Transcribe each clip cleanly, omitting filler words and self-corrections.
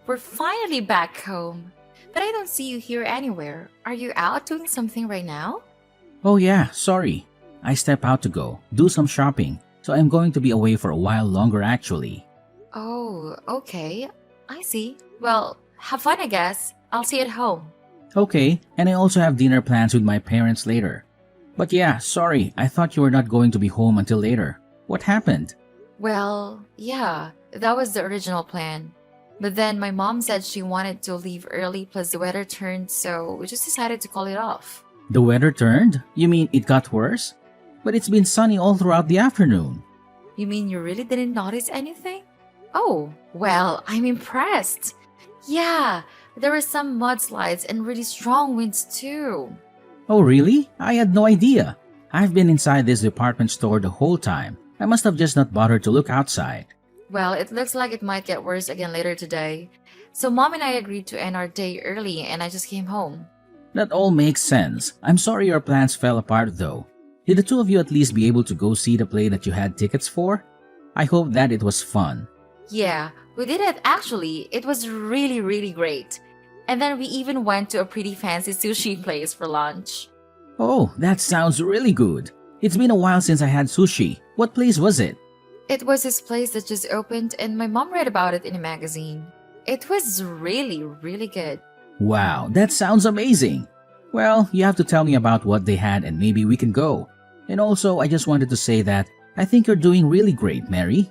We're finally back home. But I don't see you here anywhere. Are you out doing something right now? Oh yeah, sorry. I step out to go, do some shopping, so I'm going to be away for a while longer actually. Oh, okay. I see. Well, have fun, I guess. I'll see you at home. Okay, and I also have dinner plans with my parents later. But yeah, sorry, I thought you were not going to be home until later. What happened? Well, yeah, that was the original plan. But then my mom said she wanted to leave early, plus the weather turned, so we just decided to call it off. The weather turned? You mean it got worse? But it's been sunny all throughout the afternoon. You mean you really didn't notice anything? Oh, well, I'm impressed. Yeah, there were some mudslides and really strong winds too. Oh really? I had no idea. I've been inside this department store the whole time. I must have just not bothered to look outside. Well, it looks like it might get worse again later today. So mom and I agreed to end our day early and I just came home. That all makes sense. I'm sorry your plans fell apart though. Did the two of you at least be able to go see the play that you had tickets for? I hope that it was fun. Yeah, we did it actually. It was really, really great. And then we even went to a pretty fancy sushi place for lunch. Oh, that sounds really good. It's been a while since I had sushi. What place was it? It was this place that just opened and my mom read about it in a magazine. It was really, really good. Wow, that sounds amazing. Well, you have to tell me about what they had and maybe we can go. And also, I just wanted to say that I think you're doing really great, Mary.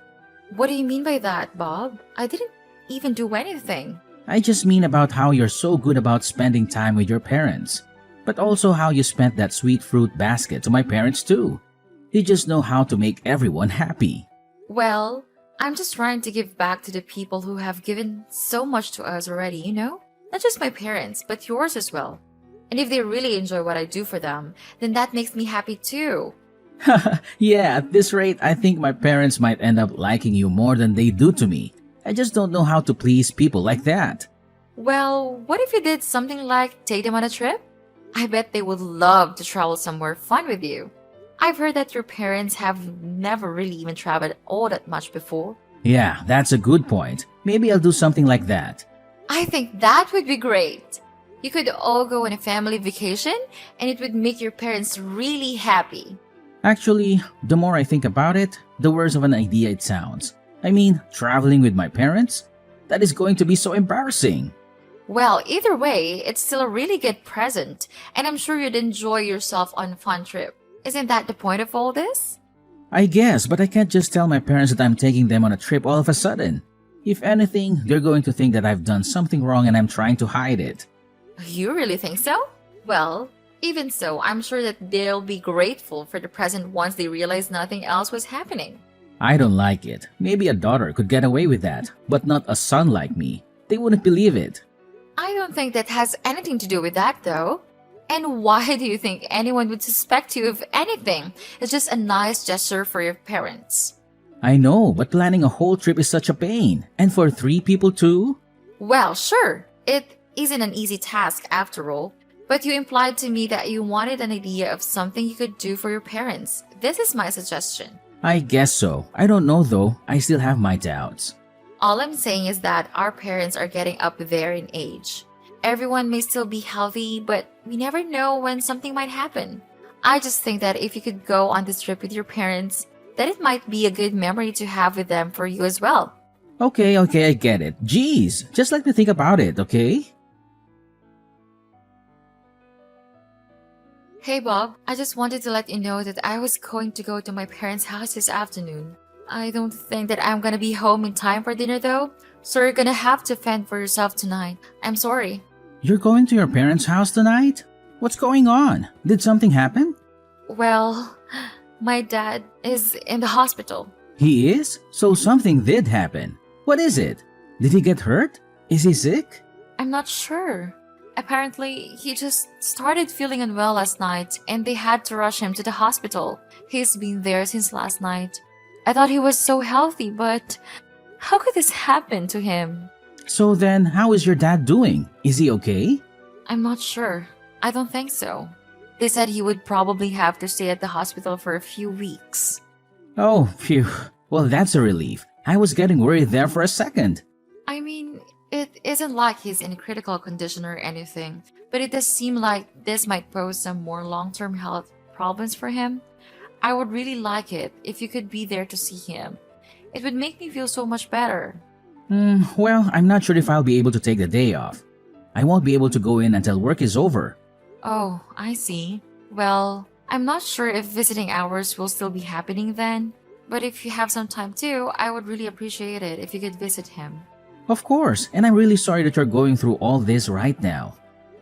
What do you mean by that, Bob? I didn't even do anything. I just mean about how you're so good about spending time with your parents. But also how you spent that sweet fruit basket to my parents too. You just know how to make everyone happy. Well, I'm just trying to give back to the people who have given so much to us already, you know? Not just my parents, but yours as well. And if they really enjoy what I do for them, then that makes me happy too. Yeah, at this rate, I think my parents might end up liking you more than they do to me. I just don't know how to please people like that. Well, what if you did something like take them on a trip? I bet they would love to travel somewhere fun with you. I've heard that your parents have never really even traveled all that much before. Yeah, that's a good point. Maybe I'll do something like that. I think that would be great. You could all go on a family vacation and it would make your parents really happy. Actually, the more I think about it, the worse of an idea it sounds. I mean, traveling with my parents? That is going to be so embarrassing. Well, either way, it's still a really good present, and I'm sure you'd enjoy yourself on a fun trip. Isn't that the point of all this? I guess, but I can't just tell my parents that I'm taking them on a trip all of a sudden. If anything, they're going to think that I've done something wrong and I'm trying to hide it. You really think so? Well, even so, I'm sure that they'll be grateful for the present once they realize nothing else was happening. I don't like it. Maybe a daughter could get away with that, but not a son like me. They wouldn't believe it. I don't think that has anything to do with that, though. And why do you think anyone would suspect you of anything? It's just a nice gesture for your parents. I know, but planning a whole trip is such a pain. And for 3 people too? Well, sure. It isn't an easy task after all. But you implied to me that you wanted an idea of something you could do for your parents. This is my suggestion. I guess so. I don't know though. I still have my doubts. All I'm saying is that our parents are getting up there in age. Everyone may still be healthy, but we never know when something might happen. I just think that if you could go on this trip with your parents, that it might be a good memory to have with them for you as well. Okay, I get it. Jeez, just let me think about it, okay? Hey Bob, I just wanted to let you know that I was going to go to my parents' house this afternoon. I don't think that I'm gonna be home in time for dinner though, so you're gonna have to fend for yourself tonight. I'm sorry. You're going to your parents' house tonight? What's going on? Did something happen? Well, my dad is in the hospital. He is? So something did happen. What is it? Did he get hurt? Is he sick? I'm not sure. Apparently, he just started feeling unwell last night and they had to rush him to the hospital. He's been there since last night. I thought he was so healthy, but how could this happen to him? So then, how is your dad doing? Is he okay? I'm not sure. I don't think so. They said he would probably have to stay at the hospital for a few weeks. Oh, phew. Well, that's a relief. I was getting worried there for a second. I mean, it isn't like he's in critical condition or anything, but it does seem like this might pose some more long term health problems for him. I would really like it if you could be there to see him. It would make me feel so much better. Well, I'm not sure if I'll be able to take the day off. I won't be able to go in until work is over. Oh, I see. Well, I'm not sure if visiting hours will still be happening then, but if you have some time too, I would really appreciate it if you could visit him. Of course, and I'm really sorry that you're going through all this right now.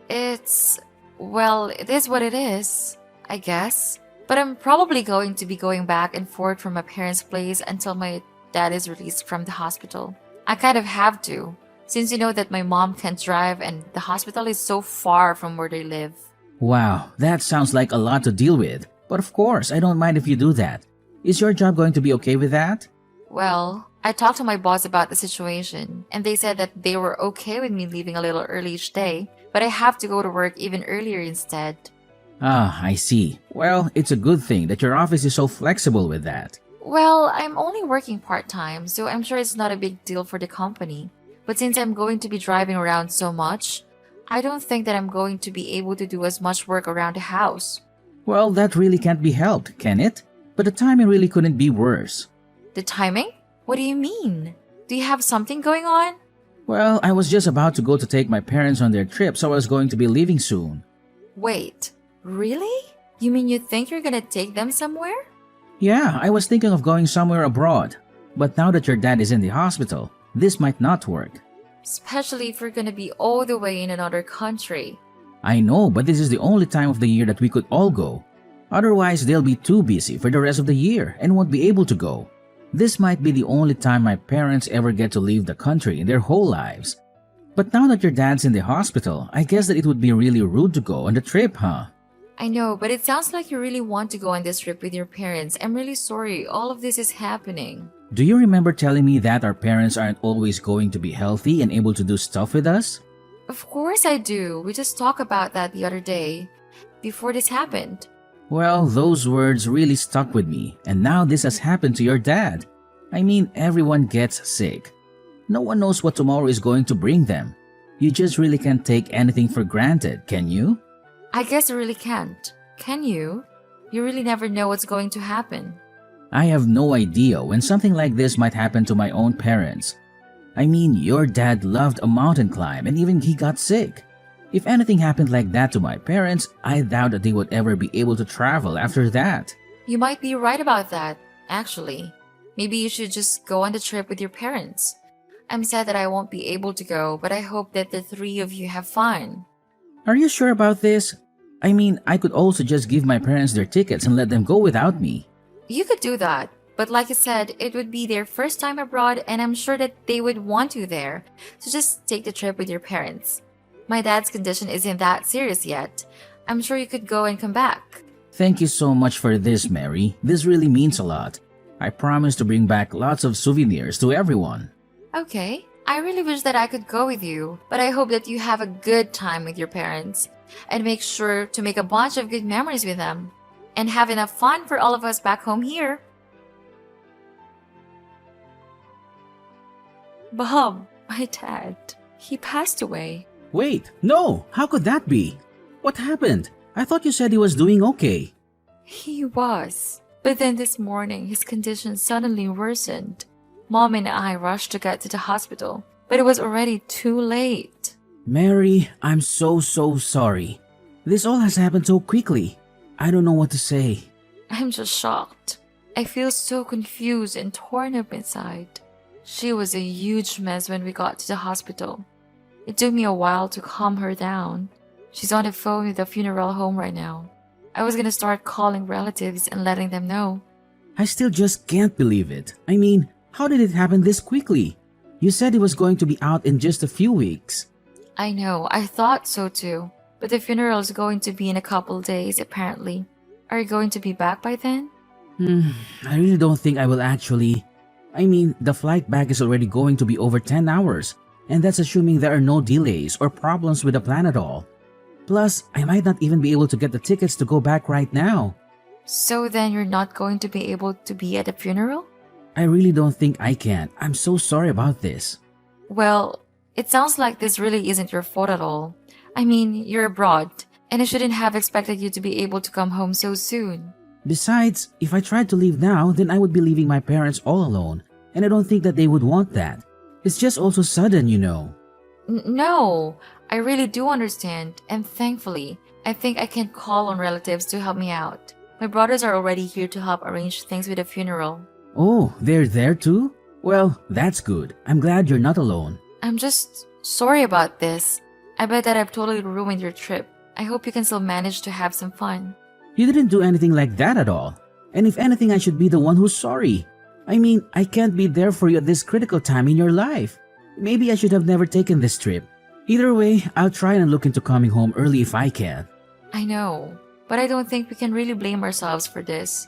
It is what it is, I guess. But I'm probably going to be going back and forth from my parents' place until my dad is released from the hospital. I kind of have to, since you know that my mom can't drive and the hospital is so far from where they live. Wow, that sounds like a lot to deal with. But of course, I don't mind if you do that. Is your job going to be okay with that? Well, I talked to my boss about the situation, and they said that they were okay with me leaving a little early each day, but I have to go to work even earlier instead. Ah, I see. Well, it's a good thing that your office is so flexible with that. Well, I'm only working part-time, so I'm sure it's not a big deal for the company. But since I'm going to be driving around so much, I don't think that I'm going to be able to do as much work around the house. Well, that really can't be helped, can it? But the timing really couldn't be worse. The timing? What do you mean? Do you have something going on? Well, I was just about to go to take my parents on their trip, so I was going to be leaving soon. Wait, really? You mean you think you're gonna take them somewhere? Yeah, I was thinking of going somewhere abroad. But now that your dad is in the hospital, this might not work. Especially if we're gonna be all the way in another country. I know, but this is the only time of the year that we could all go. Otherwise, they'll be too busy for the rest of the year and won't be able to go. This might be the only time my parents ever get to leave the country in their whole lives. But now that your dad's in the hospital, I guess that it would be really rude to go on the trip, huh? I know, but it sounds like you really want to go on this trip with your parents. I'm really sorry all of this is happening. Do you remember telling me that our parents aren't always going to be healthy and able to do stuff with us? Of course I do. We just talked about that the other day, before this happened. Well, those words really stuck with me, and now this has happened to your dad. I mean, everyone gets sick. No one knows what tomorrow is going to bring them. You just really can't take anything for granted, can you? I guess you really can't. Can you? You really never know what's going to happen. I have no idea when something like this might happen to my own parents. I mean, your dad loved a mountain climb and even he got sick. If anything happened like that to my parents, I doubt that they would ever be able to travel after that. You might be right about that, actually. Maybe you should just go on the trip with your parents. I'm sad that I won't be able to go, but I hope that the three of you have fun. Are you sure about this? I mean, I could also just give my parents their tickets and let them go without me. You could do that, but like I said, it would be their first time abroad and I'm sure that they would want you there. So just take the trip with your parents. My dad's condition isn't that serious yet. I'm sure you could go and come back. Thank you so much for this, Mary. This really means a lot. I promise to bring back lots of souvenirs to everyone. Okay, I really wish that I could go with you, but I hope that you have a good time with your parents and make sure to make a bunch of good memories with them and have enough fun for all of us back home here. Bob, my dad, he passed away. Wait, no! How could that be? What happened? I thought you said he was doing okay. He was, but then this morning his condition suddenly worsened. Mom and I rushed to get to the hospital, but it was already too late. Mary, I'm so sorry. This all has happened so quickly. I don't know what to say. I'm just shocked. I feel so confused and torn up inside. She was a huge mess when we got to the hospital. It took me a while to calm her down. She's on the phone with the funeral home right now. I was gonna start calling relatives and letting them know. I still just can't believe it. I mean, how did it happen this quickly? You said he was going to be out in just a few weeks. I know, I thought so too. But the funeral is going to be in a couple days, apparently. Are you going to be back by then? I really don't think I will actually. I mean, the flight back is already going to be over 10 hours. And that's assuming there are no delays or problems with the plan at all. Plus, I might not even be able to get the tickets to go back right now. So then you're not going to be able to be at the funeral? I really don't think I can. I'm so sorry about this. Well, it sounds like this really isn't your fault at all. I mean, you're abroad, and I shouldn't have expected you to be able to come home so soon. Besides, if I tried to leave now, then I would be leaving my parents all alone, and I don't think that they would want that. It's just also sudden, you know. No, I really do understand, and thankfully, I think I can call on relatives to help me out. My brothers are already here to help arrange things with the funeral. Oh, they're there too? Well, that's good. I'm glad you're not alone. I'm just sorry about this. I bet that I've totally ruined your trip. I hope you can still manage to have some fun. You didn't do anything like that at all. And if anything, I should be the one who's sorry. I mean, I can't be there for you at this critical time in your life. Maybe I should have never taken this trip. Either way, I'll try and look into coming home early if I can. I know, but I don't think we can really blame ourselves for this.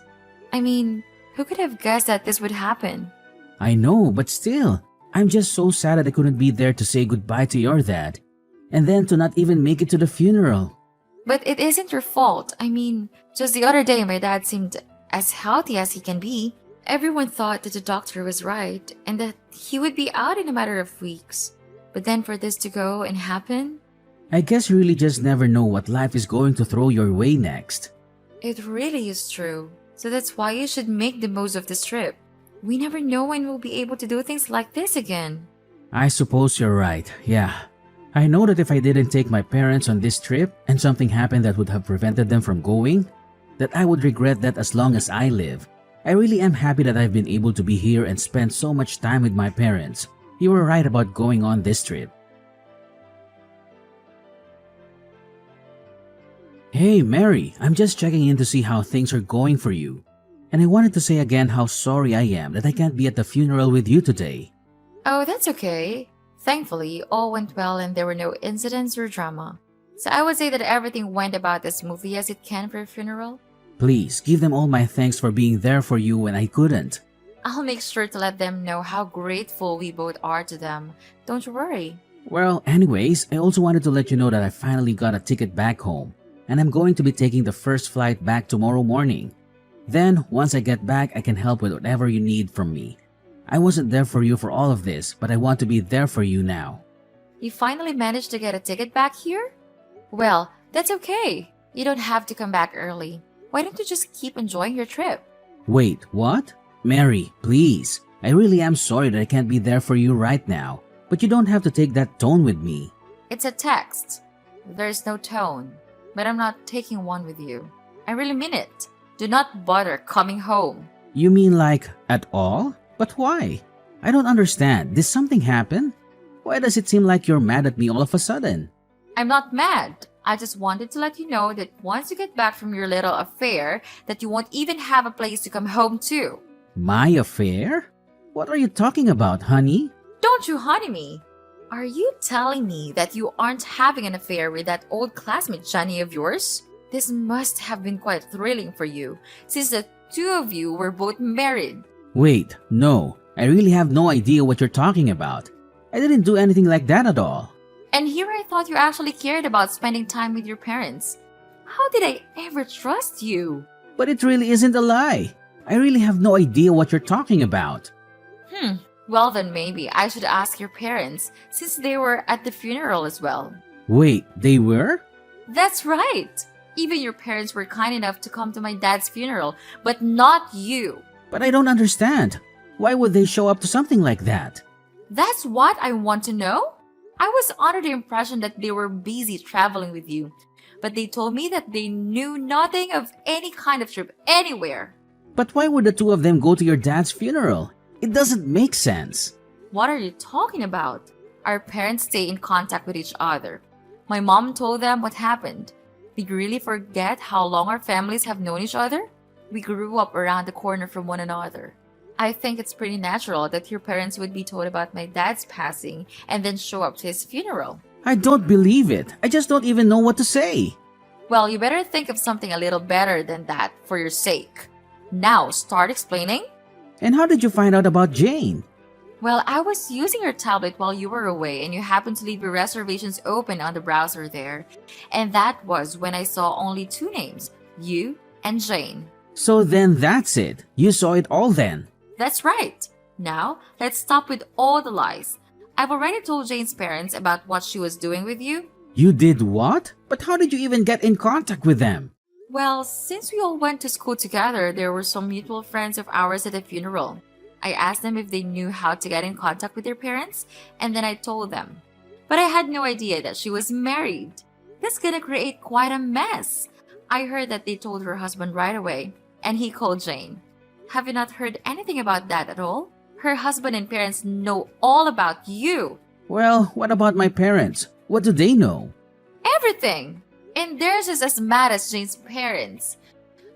I mean, who could have guessed that this would happen? I know, but still, I'm just so sad that I couldn't be there to say goodbye to your dad. And then to not even make it to the funeral. But it isn't your fault. I mean, just the other day my dad seemed as healthy as he can be. Everyone thought that the doctor was right and that he would be out in a matter of weeks. But then for this to go and happen? I guess you really just never know what life is going to throw your way next. It really is true. So that's why you should make the most of this trip. We never know when we'll be able to do things like this again. I suppose you're right, yeah. I know that if I didn't take my parents on this trip and something happened that would have prevented them from going, that I would regret that as long as I live. I really am happy that I've been able to be here and spend so much time with my parents. You were right about going on this trip. Hey Mary, I'm just checking in to see how things are going for you. And I wanted to say again how sorry I am that I can't be at the funeral with you today. Oh, that's okay. Thankfully, all went well and there were no incidents or drama. So I would say that everything went about as smoothly as it can for a funeral. Please, give them all my thanks for being there for you when I couldn't. I'll make sure to let them know how grateful we both are to them. Don't worry. Well, anyways, I also wanted to let you know that I finally got a ticket back home. And I'm going to be taking the first flight back tomorrow morning. Then, once I get back, I can help with whatever you need from me. I wasn't there for you for all of this, but I want to be there for you now. You finally managed to get a ticket back here? Well, that's okay. You don't have to come back early. Why don't you just keep enjoying your trip? Wait, what? Mary, please. I really am sorry that I can't be there for you right now. But you don't have to take that tone with me. It's a text. There's no tone. But I'm not taking one with you. I really mean it. Do not bother coming home. You mean like, at all? But why? I don't understand. Did something happen? Why does it seem like you're mad at me all of a sudden? I'm not mad. I just wanted to let you know that once you get back from your little affair, that you won't even have a place to come home to. My affair? What are you talking about, honey? Don't you honey me. Are you telling me that you aren't having an affair with that old classmate Johnny of yours? This must have been quite thrilling for you, since the two of you were both married. Wait, no. I really have no idea what you're talking about. I didn't do anything like that at all. And here I thought you actually cared about spending time with your parents. How did I ever trust you? But it really isn't a lie. I really have no idea what you're talking about. Well then maybe I should ask your parents, since they were at the funeral as well. Wait, they were? That's right! Even your parents were kind enough to come to my dad's funeral, but not you. But I don't understand. Why would they show up to something like that? That's what I want to know? I was under the impression that they were busy traveling with you, but they told me that they knew nothing of any kind of trip anywhere. But why would the two of them go to your dad's funeral? It doesn't make sense. What are you talking about? Our parents stay in contact with each other. My mom told them what happened. Did you really forget how long our families have known each other? We grew up around the corner from one another. I think it's pretty natural that your parents would be told about my dad's passing and then show up to his funeral. I don't believe it. I just don't even know what to say. Well, you better think of something a little better than that for your sake. Now, start explaining. And how did you find out about Jane? Well, I was using your tablet while you were away and you happened to leave your reservations open on the browser there. And that was when I saw only two names, you and Jane. So then that's it. You saw it all then. That's right. Now, let's stop with all the lies. I've already told Jane's parents about what she was doing with you. You did what? But how did you even get in contact with them? Well, since we all went to school together, there were some mutual friends of ours at the funeral. I asked them if they knew how to get in contact with their parents, and then I told them. But I had no idea that she was married. That's gonna create quite a mess. I heard that they told her husband right away, and he called Jane. Have you not heard anything about that at all? Her husband and parents know all about you. Well, what about my parents? What do they know? Everything. And theirs is as mad as Jane's parents.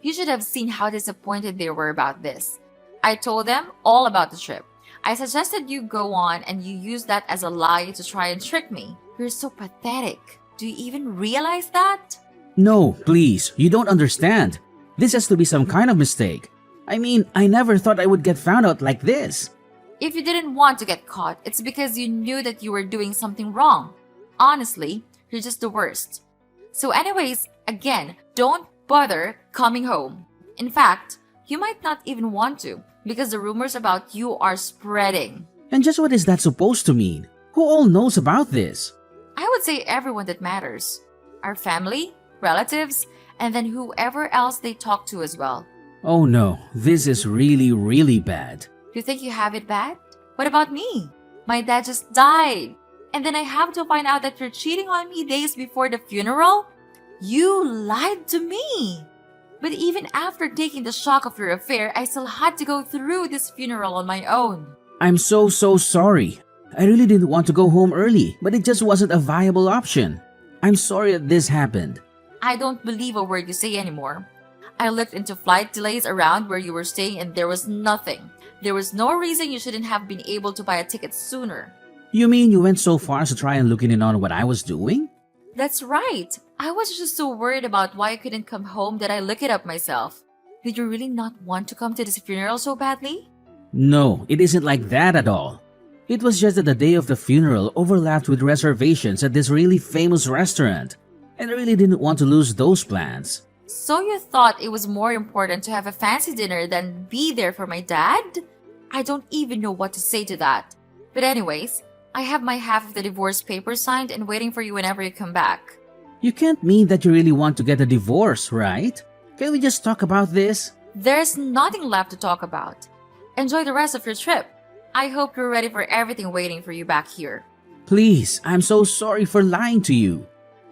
You should have seen how disappointed they were about this. I told them all about the trip. I suggested you go on and you use that as a lie to try and trick me. You're so pathetic. Do you even realize that? No, please, you don't understand. This has to be some kind of mistake. I mean, I never thought I would get found out like this. If you didn't want to get caught, it's because you knew that you were doing something wrong. Honestly, you're just the worst. So anyways, again, don't bother coming home. In fact, you might not even want to because the rumors about you are spreading. And just what is that supposed to mean? Who all knows about this? I would say everyone that matters. Our family, relatives, and then whoever else they talk to as well. Oh no, this is really bad. Do you think you have it bad? What about me? My dad just died. And then I have to find out that you're cheating on me days before the funeral? You lied to me. But even after taking the shock of your affair, I still had to go through this funeral on my own. I'm so sorry. I really didn't want to go home early, but it just wasn't a viable option. I'm sorry that this happened. I don't believe a word you say anymore. I looked into flight delays around where you were staying and there was nothing. There was no reason you shouldn't have been able to buy a ticket sooner. You mean you went so far as to try and look in on what I was doing? That's right. I was just so worried about why I couldn't come home that I looked it up myself. Did you really not want to come to this funeral so badly? No, it isn't like that at all. It was just that the day of the funeral overlapped with reservations at this really famous restaurant, and I really didn't want to lose those plans. So you thought it was more important to have a fancy dinner than be there for my dad? I don't even know what to say to that. But anyways, I have my half of the divorce papers signed and waiting for you whenever you come back. You can't mean that you really want to get a divorce, right? Can we just talk about this? There's nothing left to talk about. Enjoy the rest of your trip. I hope you're ready for everything waiting for you back here. Please, I'm so sorry for lying to you.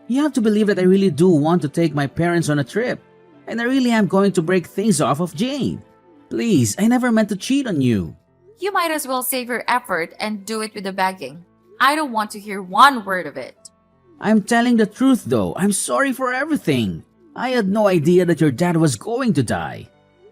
You have to believe that I really do want to take my parents on a trip, and I really am going to break things off of Jane. Please, I never meant to cheat on you. You might as well save your effort and do it with the begging. I don't want to hear one word of it. I'm telling the truth though. I'm sorry for everything. I had no idea that your dad was going to die.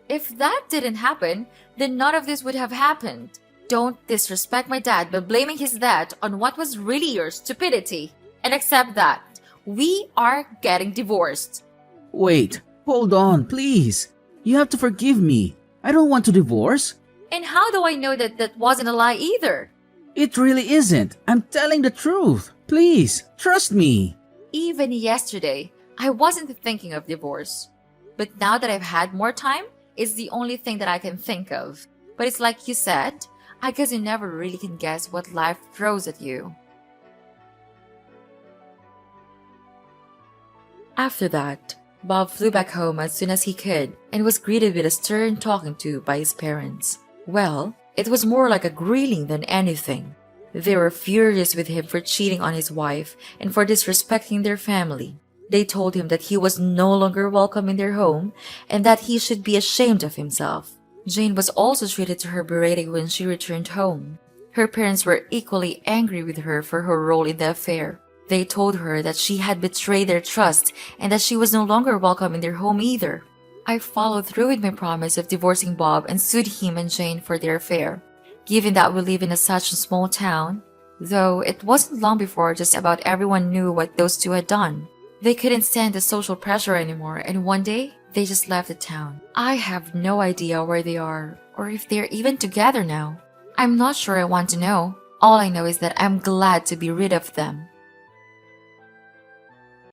If that didn't happen, then none of this would have happened. Don't disrespect my dad by blaming his death on what was really your stupidity. And accept that. We are getting divorced. Wait, hold on, please. You have to forgive me. I don't want to divorce. And how do I know that that wasn't a lie either? It really isn't. I'm telling the truth. Please, trust me. Even yesterday, I wasn't thinking of divorce. But now that I've had more time, it's the only thing that I can think of. But it's like you said, I guess you never really can guess what life throws at you. After that, Bob flew back home as soon as he could and was greeted with a stern talking to by his parents. Well, it was more like a grilling than anything. They were furious with him for cheating on his wife and for disrespecting their family. They told him that he was no longer welcome in their home and that he should be ashamed of himself. Jane was also treated to her berating when she returned home. Her parents were equally angry with her for her role in the affair. They told her that she had betrayed their trust and that she was no longer welcome in their home either. I followed through with my promise of divorcing Bob and sued him and Jane for their affair. Given that we live in such a small town, though it wasn't long before just about everyone knew what those two had done. They couldn't stand the social pressure anymore, and one day, they just left the town. I have no idea where they are, or if they're even together now. I'm not sure I want to know. All I know is that I'm glad to be rid of them.